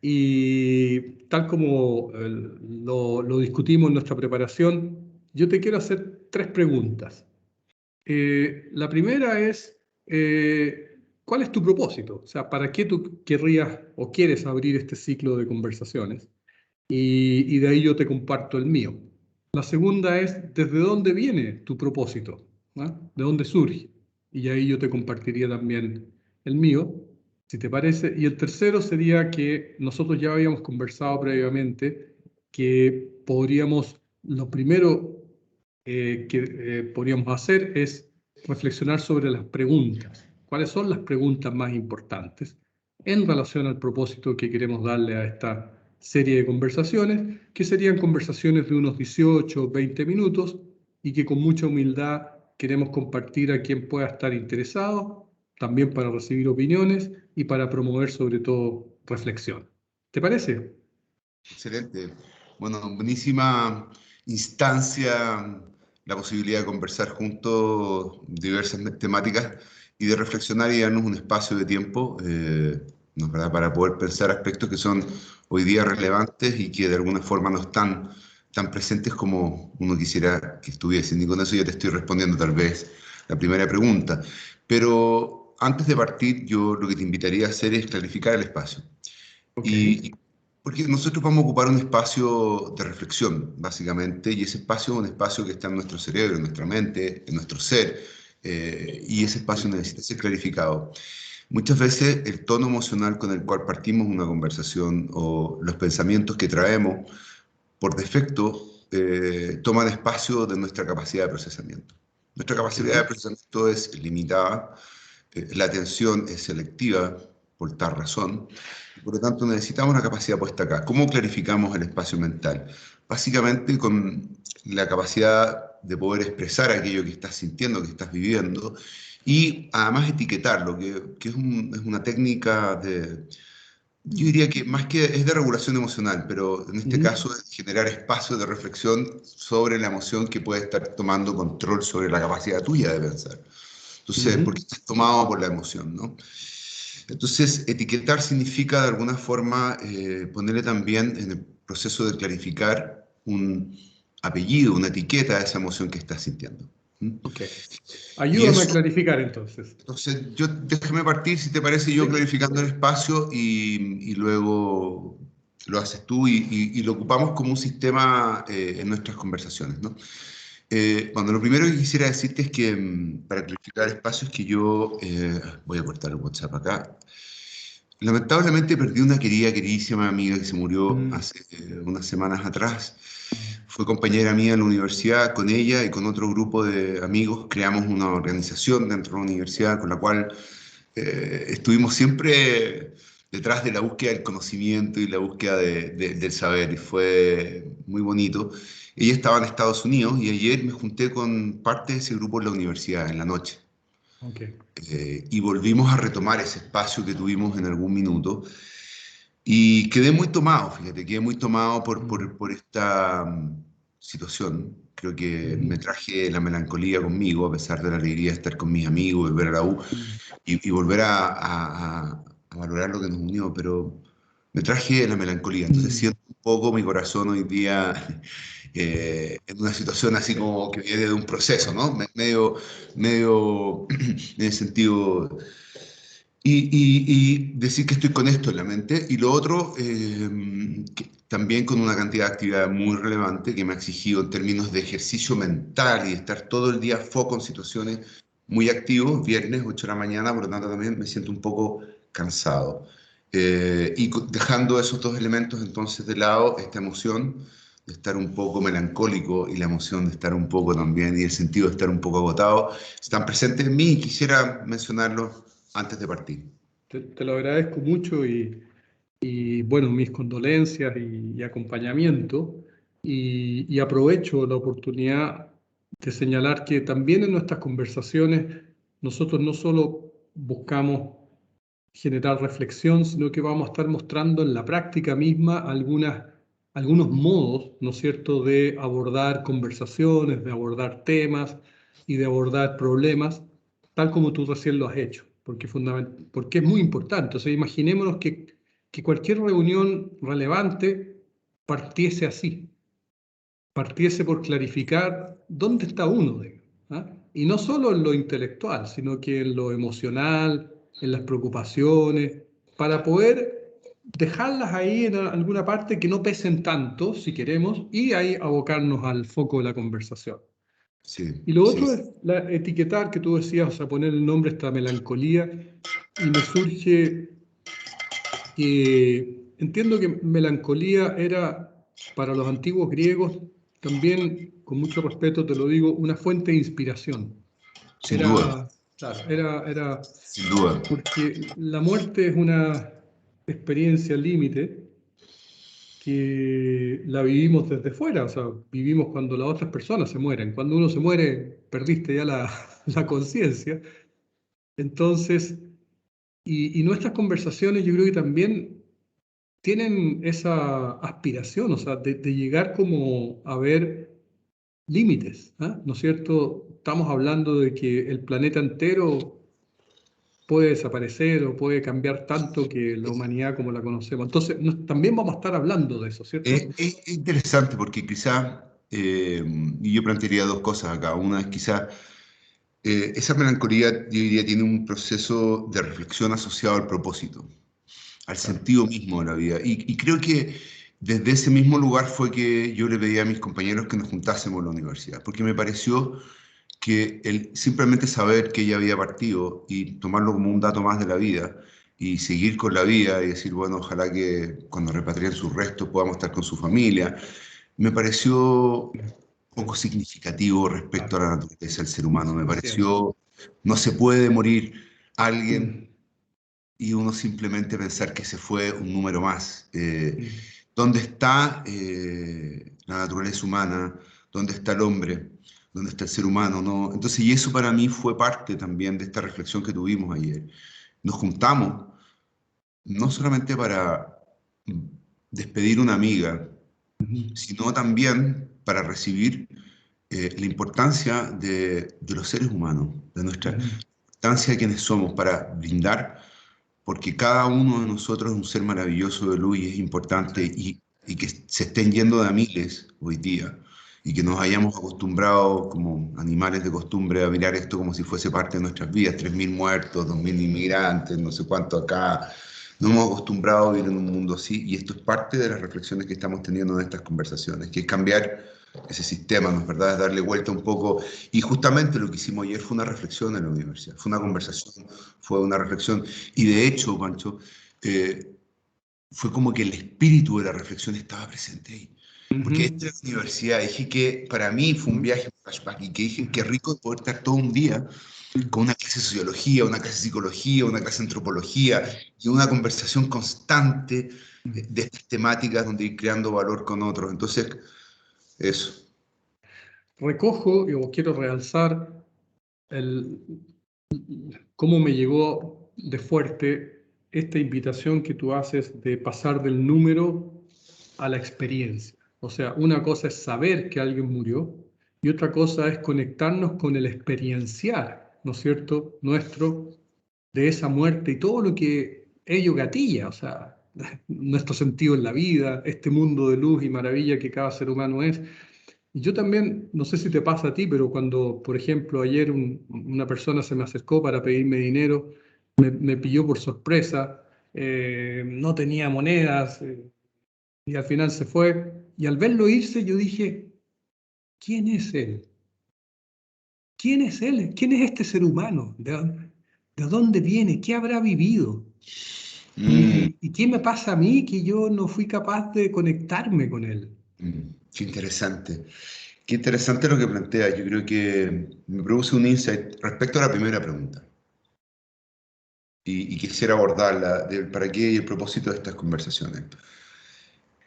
Y tal como lo discutimos en nuestra preparación, yo te quiero hacer tres preguntas. La primera es, ¿cuál es tu propósito? O sea, ¿para qué tú querrías o quieres abrir este ciclo de conversaciones? Y de ahí yo te comparto el mío. La segunda es, ¿desde dónde viene tu propósito? ¿Ah? ¿De dónde surge? Y ahí yo te compartiría también el mío, si te parece. Y el tercero sería que nosotros ya habíamos conversado previamente que lo primero que podríamos hacer es reflexionar sobre las preguntas. ¿Cuáles son las preguntas más importantes en relación al propósito que queremos darle a esta serie de conversaciones, que serían conversaciones de unos 18 o 20 minutos y que con mucha humildad queremos compartir a quien pueda estar interesado, también para recibir opiniones y para promover sobre todo reflexión? ¿Te parece? Excelente. Bueno, buenísima instancia la posibilidad de conversar juntos diversas temáticas y de reflexionar y darnos un espacio de tiempo, ¿no es verdad?, para poder pensar aspectos que son hoy día relevantes y que de alguna forma no están tan presentes como uno quisiera que estuviesen. Y con eso ya te estoy respondiendo tal vez la primera pregunta. Pero antes de partir, yo lo que te invitaría a hacer es clarificar el espacio. Ok. Y porque nosotros vamos a ocupar un espacio de reflexión, básicamente, y ese espacio es un espacio que está en nuestro cerebro, en nuestra mente, en nuestro ser, y ese espacio necesita ser clarificado. Muchas veces el tono emocional con el cual partimos una conversación o los pensamientos que traemos, por defecto, toman espacio de nuestra capacidad de procesamiento. Nuestra Ok. capacidad de procesamiento es limitada, la atención es selectiva, por tal razón, y por lo tanto necesitamos una capacidad puesta acá. ¿Cómo clarificamos el espacio mental? Básicamente con la capacidad de poder expresar aquello que estás sintiendo, que estás viviendo, y además etiquetarlo, que es una técnica de, yo diría que más que es de regulación emocional, pero en este Ujú. caso es generar espacio de reflexión sobre la emoción que puede estar tomando control sobre la capacidad tuya de pensar. Entonces, porque Ujú. estás tomado por la emoción, ¿no? Entonces, etiquetar significa de alguna forma ponerle también en el proceso de clarificar un apellido, una etiqueta a esa emoción que estás sintiendo. ¿Mm? Ok. Y Ayúdame a eso, clarificar entonces. entonces, déjame partir, si te parece, yo Sí. clarificando el espacio y luego lo haces tú y lo ocupamos como un sistema en nuestras conversaciones, ¿no? Bueno, lo primero que quisiera decirte es que para clarificar el espacio es que yo voy a cortar el WhatsApp acá. Lamentablemente perdí una queridísima amiga que se murió Mm. hace unas semanas atrás. Fue compañera mía en la universidad, con ella y con otro grupo de amigos creamos una organización dentro de la universidad con la cual estuvimos siempre detrás de la búsqueda del conocimiento y la búsqueda del saber y fue muy bonito. Ella estaba en Estados Unidos y ayer me junté con parte de ese grupo en la universidad, en la noche. Ok. Y volvimos a retomar ese espacio que tuvimos en algún minuto. Y quedé muy tomado, fíjate, quedé muy tomado Mm. por esta situación. Creo que me Ujú. traje la melancolía conmigo, a pesar de la alegría de estar con mis amigos, volver a la U Mm. y volver a valorar lo que nos unió, pero me traje la melancolía. Entonces Mm. siento un poco mi corazón hoy día en una situación así como que viene de un proceso, ¿no? Medio en el sentido y decir que estoy con esto en la mente. Y lo otro, también con una cantidad de actividad muy relevante que me ha exigido en términos de ejercicio mental y estar todo el día foco en situaciones muy activos. Viernes, 8 de la mañana, por lo tanto también me siento un poco cansado. Dejando esos dos elementos entonces de lado, esta emoción de estar un poco melancólico y la emoción de estar un poco también y el sentido de estar un poco agotado, están presentes en mí y quisiera mencionarlos antes de partir. Te lo agradezco mucho y, bueno, mis condolencias y acompañamiento. Y aprovecho la oportunidad de señalar que también en nuestras conversaciones nosotros no solo buscamos generar reflexión, sino que vamos a estar mostrando en la práctica misma algunos modos, ¿no es cierto?, de abordar conversaciones, de abordar temas y de abordar problemas, tal como tú recién lo has hecho, porque es muy importante. O sea, imaginémonos que que cualquier reunión relevante partiese así, partiese por clarificar dónde está uno, ¿ah? Y no solo en lo intelectual, sino que en lo emocional, en las preocupaciones, para poder dejarlas ahí en alguna parte que no pesen tanto, si queremos, y ahí abocarnos al foco de la conversación. Sí, Y lo sí. otro es etiquetar, que tú decías, o sea, poner el nombre a esta melancolía, y me surge que entiendo que melancolía era para los antiguos griegos también, con mucho respeto te lo digo, una fuente de inspiración. Sin duda, Era, claro, era sin duda. porque la muerte es una experiencia límite que la vivimos desde fuera, o sea, vivimos cuando las otras personas se mueren. Cuando uno se muere, perdiste ya la conciencia. Entonces, y nuestras conversaciones yo creo que también tienen esa aspiración, o sea, de llegar como a ver límites, ¿ah? ¿No es cierto? Estamos hablando de que el planeta entero puede desaparecer o puede cambiar tanto que la humanidad como la conocemos. Entonces, también vamos a estar hablando de eso, ¿cierto? Es interesante porque quizá, y yo plantearía dos cosas acá. Una es quizá esa melancolía, yo diría, tiene un proceso de reflexión asociado al propósito, al Claro. sentido mismo de la vida. Y creo que desde ese mismo lugar fue que yo le pedí a mis compañeros que nos juntásemos en la universidad, porque me pareció que el simplemente saber que ella había partido y tomarlo como un dato más de la vida y seguir con la vida y decir, bueno, ojalá que cuando repatrien sus restos podamos estar con su familia, me pareció poco significativo respecto a Claro. la naturaleza del ser humano. Me Suficiente. pareció, no se puede morir alguien Mm, y uno simplemente pensar que se fue un número más. mm, ¿Dónde está la naturaleza humana? ¿Dónde está el hombre? ¿Dónde está el ser humano? ¿No? Entonces, y eso para mí fue parte también de esta reflexión que tuvimos ayer. Nos juntamos no solamente para despedir una amiga, mm, sino también para recibir la importancia de los seres humanos, de nuestra mm, importancia de quienes somos, para brindar, porque cada uno de nosotros es un ser maravilloso de luz y es importante, sí. y que se estén yendo de a miles hoy día, y que nos hayamos acostumbrado como animales de costumbre a mirar esto como si fuese parte de nuestras vidas, 3.000 muertos, 2.000 inmigrantes, no sé cuánto acá. Nos hemos acostumbrado a vivir en un mundo así, y esto es parte de las reflexiones que estamos teniendo en estas conversaciones, que es cambiar ese sistema, ¿no es verdad? Es darle vuelta un poco. Y justamente lo que hicimos ayer fue una reflexión en la universidad, fue una Mm, conversación, fue una reflexión. Y de hecho, Pancho, eh, fue como que el espíritu de la reflexión estaba presente ahí. Porque ujú, esta es la universidad, dije que para mí fue un mm, viaje, un flashback, y que dije, qué mm, rico poder estar todo un día con una clase de sociología, una clase de psicología, una clase de antropología, y una conversación constante mm. de estas temáticas donde ir creando valor con otros. Entonces, eso. Recojo o quiero realzar el, cómo me llegó de fuerte esta invitación que tú haces de pasar del número a la experiencia. O sea, una cosa es saber que alguien murió y otra cosa es conectarnos con el experienciar, ¿no es cierto?, nuestro de esa muerte y todo lo que ello gatilla, o sea, nuestro sentido en la vida, este mundo de luz y maravilla que cada ser humano es. Y yo también, no sé si te pasa a ti, pero cuando, por ejemplo, ayer una persona se me acercó para pedirme dinero, me pilló por sorpresa, no tenía monedas, y al final se fue. Y al verlo irse, yo dije, ¿quién es él? ¿Quién es él? ¿Quién es este ser humano? De dónde viene? ¿Qué habrá vivido? Mm, Y qué me pasa a mí que yo no fui capaz de conectarme con él? qué interesante. Qué interesante lo que plantea. Yo creo que me produce un insight respecto a la primera pregunta. Y quisiera abordarla, del para qué y el propósito de estas conversaciones.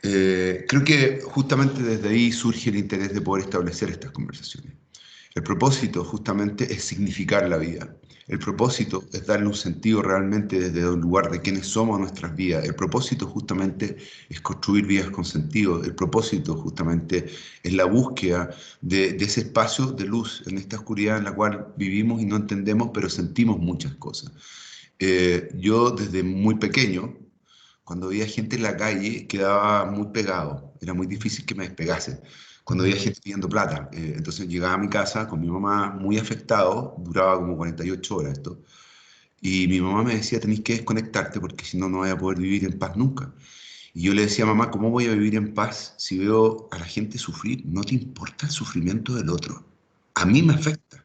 Creo que justamente desde ahí surge el interés de poder establecer estas conversaciones. El propósito justamente es significar la vida. El propósito es darle un sentido realmente desde un lugar de quiénes somos a nuestras vidas. El propósito justamente es construir vidas con sentido. El propósito justamente es la búsqueda de ese espacio de luz en esta oscuridad en la cual vivimos y no entendemos, pero sentimos muchas cosas. Yo desde muy pequeño cuando veía gente en la calle quedaba muy pegado, era muy difícil que me despegase. Cuando veía gente pidiendo plata, entonces llegaba a mi casa con mi mamá muy afectado, duraba como 48 horas esto, y mi mamá me decía, tenés que desconectarte porque si no, no voy a poder vivir en paz nunca. Y yo le decía, mamá, ¿cómo voy a vivir en paz si veo a la gente sufrir? No te importa el sufrimiento del otro. A mí me afecta.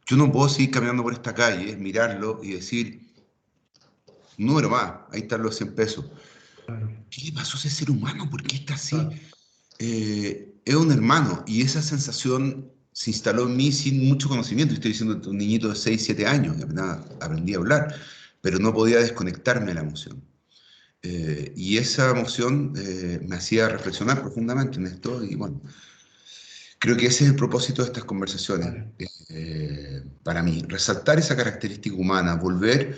Yo no puedo seguir caminando por esta calle, mirarlo y decir, un número más, ahí están los 100 pesos. Claro, ¿Qué le pasó a ese ser humano? ¿Por qué está así? claro, Es un hermano y esa sensación se instaló en mí sin mucho conocimiento. Estoy diciendo un niñito de 6 7 años, y apenas aprendí a hablar, pero no podía desconectarme de la emoción. Y esa emoción me hacía reflexionar profundamente en esto y bueno, creo que ese es el propósito de estas conversaciones, vale. para mí, resaltar esa característica humana, volver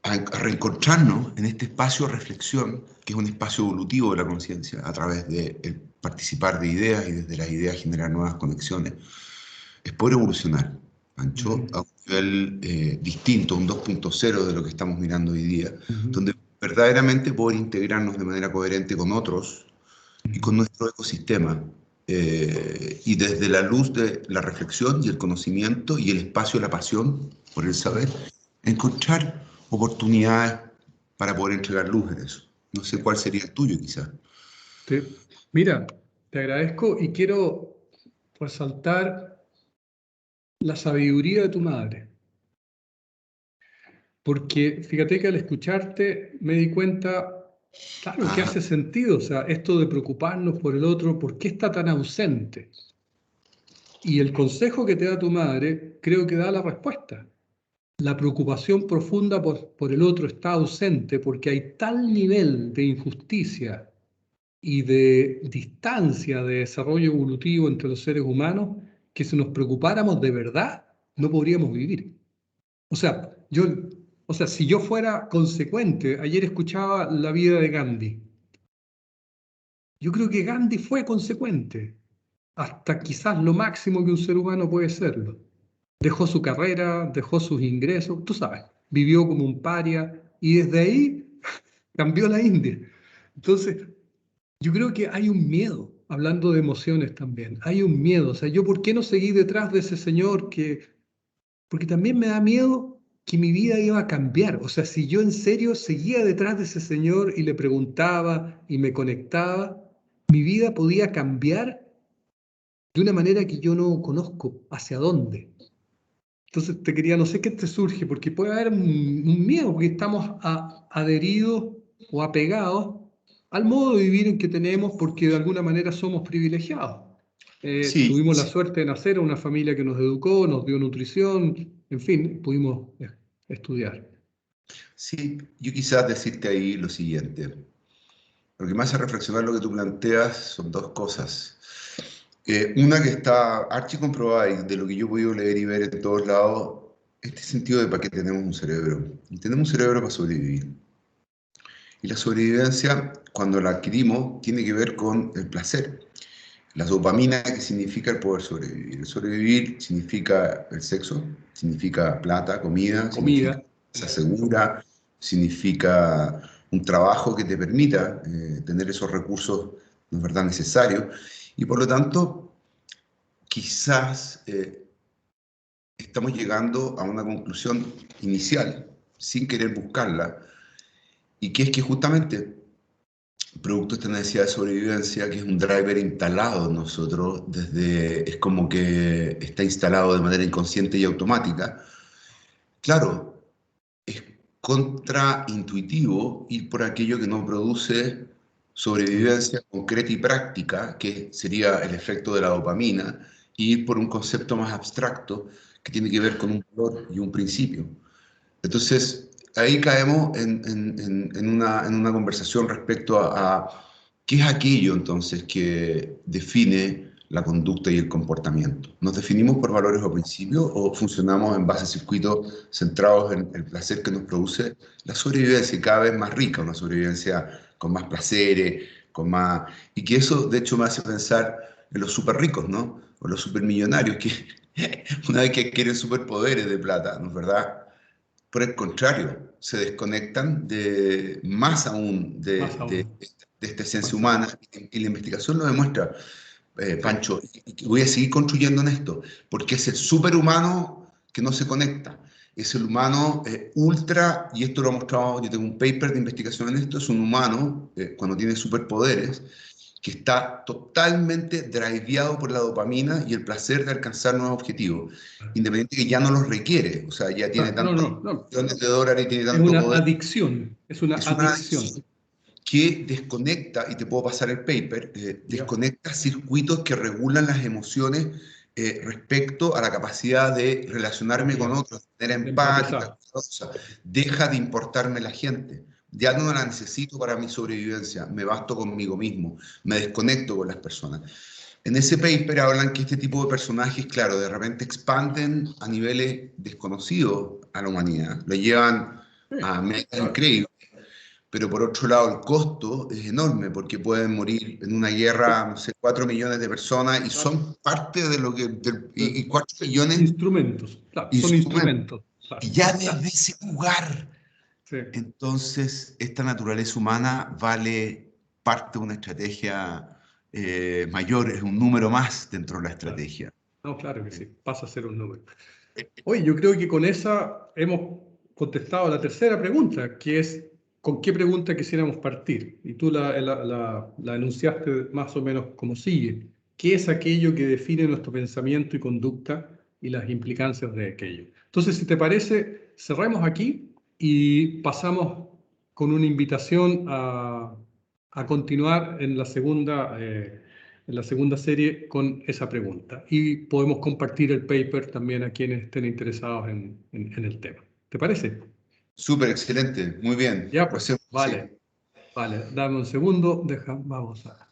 a reencontrarnos en este espacio de reflexión, que es un espacio evolutivo de la conciencia, a través de el participar de ideas y desde las ideas generar nuevas conexiones, es poder evolucionar, Pancho, Ujú, a un nivel distinto, un 2.0 de lo que estamos mirando hoy día, ujú, donde verdaderamente poder integrarnos de manera coherente con otros y con ujú. nuestro ecosistema. Y desde la luz de la reflexión y el conocimiento y el espacio de la pasión por el saber, encontrar oportunidades para poder entregar luz en eso. No sé cuál sería el tuyo, quizás. Mira, te agradezco y quiero resaltar la sabiduría de tu madre, porque fíjate que al escucharte me di cuenta, claro, que Ah, hace sentido, o sea, esto de preocuparnos por el otro, ¿por qué está tan ausente? Y el consejo que te da tu madre creo que da la respuesta. La preocupación profunda por el otro está ausente porque hay tal nivel de injusticia y de distancia de desarrollo evolutivo entre los seres humanos que si nos preocupáramos de verdad no podríamos vivir. O sea, si yo fuera consecuente, ayer escuchaba la vida de Gandhi. Yo creo que Gandhi fue consecuente, hasta quizás lo máximo que un ser humano puede serlo. Dejó su carrera, dejó sus ingresos, tú sabes, vivió como un paria y desde ahí cambió la India. Entonces, yo creo que hay un miedo, hablando de emociones también, hay un miedo. O sea, yo ¿por qué no seguí detrás de ese señor que... Porque también me da miedo que mi vida iba a cambiar. O sea, si yo en serio seguía detrás de ese señor y le preguntaba y me conectaba, mi vida podía cambiar de una manera que yo no conozco hacia dónde. Entonces te quería, no sé qué te surge, porque puede haber un miedo, porque estamos adheridos o apegados al modo de vivir en que tenemos, porque de alguna manera somos privilegiados. sí, Tuvimos la sí, suerte de nacer en una familia que nos educó, nos dio nutrición, en fin, pudimos estudiar. sí. Yo quizás decirte ahí lo siguiente. Lo que me hace reflexionar lo que tú planteas son dos cosas. Una que está archicomprobada y de lo que yo he podido leer y ver en todos lados, este sentido de para qué tenemos un cerebro. Y tenemos un cerebro para sobrevivir. Y la sobrevivencia, cuando la adquirimos, tiene que ver con el placer. La dopamina, que significa el poder sobrevivir. El sobrevivir significa el sexo, significa plata, comida, significa Comida, casa segura, significa un trabajo que te permita tener esos recursos, ¿no es verdad?, necesarios. Y por lo tanto, quizás estamos llegando a una conclusión inicial, sin querer buscarla, y que es que justamente producto de esta necesidad de sobrevivencia, que es un driver instalado en nosotros, es como que está instalado de manera inconsciente y automática. Claro, es contraintuitivo ir por aquello que no produce sobrevivencia concreta y práctica, que sería el efecto de la dopamina, y ir por un concepto más abstracto que tiene que ver con un valor y un principio. Entonces, ahí caemos en una conversación respecto a qué es aquello entonces que define la conducta y el comportamiento. ¿Nos definimos por valores o principios o funcionamos en base a circuitos centrados en el placer que nos produce la sobrevivencia cada vez más rica, una sobrevivencia con más placeres, con más... Y que eso de hecho me hace pensar en los súper ricos, ¿no? O los supermillonarios que una vez que adquieren superpoderes de plata, ¿no es verdad? Por el contrario, se desconectan más aún de esta esencia humana, y la investigación lo demuestra, Pancho, y voy a seguir construyendo en esto, porque es el superhumano que no se conecta, es el humano ultra, y esto lo ha mostrado, yo tengo un paper de investigación en esto, es un humano, cuando tiene superpoderes, que está totalmente driveado por la dopamina y el placer de alcanzar nuevos objetivos, independiente que ya no los requiere, o sea, ya tiene tantos millones de dólares y tiene Es tanto una poder. adicción, es una adicción. Que desconecta, y te puedo pasar el paper, desconecta circuitos que regulan las emociones respecto a la capacidad de relacionarme con otros, de manera empática, deja de importarme la gente. Ya no la necesito para mi sobrevivencia, me basto conmigo mismo, me desconecto con las personas. En ese paper hablan que este tipo de personajes, claro, de repente expanden a niveles desconocidos a la humanidad, lo llevan a metas increíbles, pero por otro lado el costo es enorme porque pueden morir en una guerra, no sé, 4 millones de personas y son parte de lo que... y 4 millones... Instrumentos, claro, son instrumentos. Claro. Y ya desde ese lugar... Sí. Entonces, esta naturaleza humana vale parte de una estrategia mayor, es un número más dentro de la estrategia. No, claro que sí, pasa a ser un número. Oye, yo creo que con esa hemos contestado la tercera pregunta, que es ¿con qué pregunta quisiéramos partir? Y tú la enunciaste más o menos como sigue. ¿Qué es aquello que define nuestro pensamiento y conducta y las implicancias de aquello? Entonces, si te parece, cerremos aquí y pasamos con una invitación a continuar en la segunda serie con esa pregunta. Y podemos compartir el paper también a quienes estén interesados en el tema. ¿Te parece? Súper, excelente, muy bien. Ya, pues, vale, dame un segundo, vamos a...